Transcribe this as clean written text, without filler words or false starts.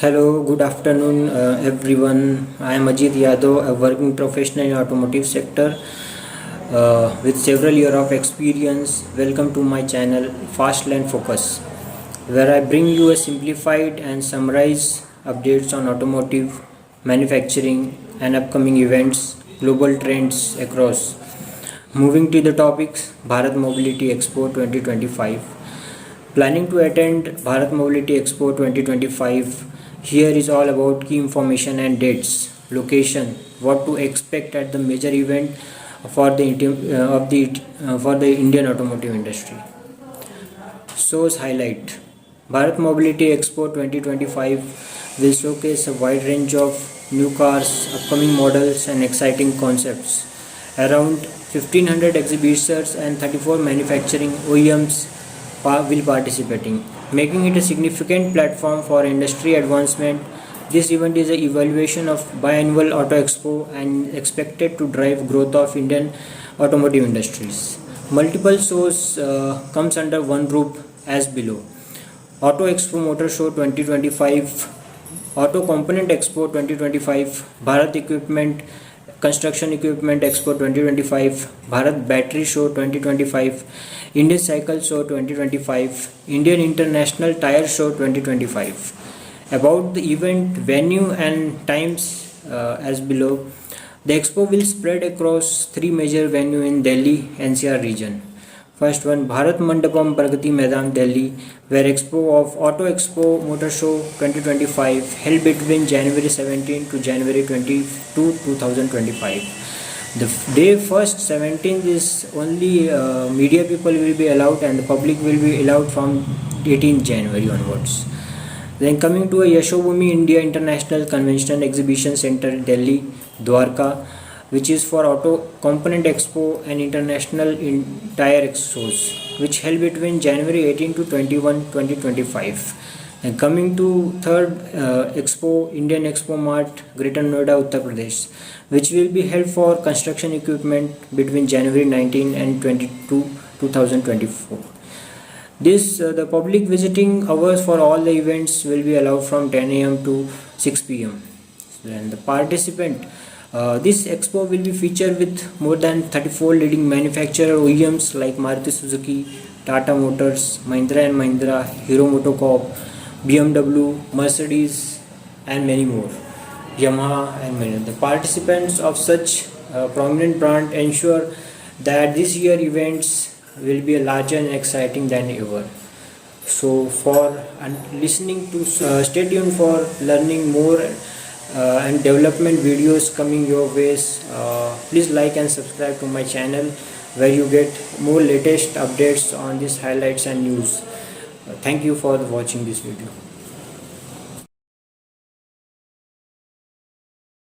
Hello, good afternoon, everyone. I am Ajit Yadav, a working professional in automotive sector with several years of experience. Welcome to my channel, Fast Lane Focus, where I bring you a simplified and summarized updates on automotive manufacturing and upcoming events, global trends across. Moving to the topics, Bharat Mobility Expo 2025. Planning to attend Bharat Mobility Expo 2025. Here is all about key information and dates, location, what to expect at the major event for the Indian automotive industry. Source highlight: Bharat Mobility Expo 2025 will showcase a wide range of new cars, upcoming models, and exciting concepts. Around 1500 exhibitors and 34 manufacturing OEMs will participating, making it a significant platform for industry advancement. This event is an evaluation of biannual Auto Expo and expected to drive growth of Indian automotive industries. Multiple shows comes under one roof as below: Auto Expo Motor Show 2025, Auto Component Expo 2025, Bharat Equipment Construction Equipment Expo 2025, Bharat Battery Show 2025, Indian Cycle Show 2025, Indian International Tire Show 2025. About the event venue and times as below. The expo will spread across three major venues in Delhi NCR region. First one, Bharat Mandapam Pragati Maidan, Delhi, where Expo of Auto Expo Motor Show 2025 held between January 17 to January 22, 2025. The day first 17th is only media people will be allowed and the public will be allowed from 18th January onwards. Then coming to a Yashobhumi India International Convention Exhibition Center, Delhi, Dwarka, which is for Auto Component Expo and International Tire Expo, which held between January 18 to 21, 2025. And coming to third Expo, Indian Expo Mart, Greater Noida, Uttar Pradesh, which will be held for construction equipment between January 19 and 22, 2024. The public visiting hours for all the events will be allowed from 10 a.m. to 6 p.m. And the participant, this expo will be featured with more than 34 leading manufacturer OEMs like Maruti Suzuki, Tata Motors, Mahindra and Mahindra, Hero MotoCorp, BMW, Mercedes, and many more, Yamaha and many. The participants of such prominent brand ensure that this year events will be larger and exciting than ever. So for listening to stay tuned for learning more and development videos coming your ways. Please like and subscribe to my channel where you get more latest updates on these highlights and news. Thank you for watching this video.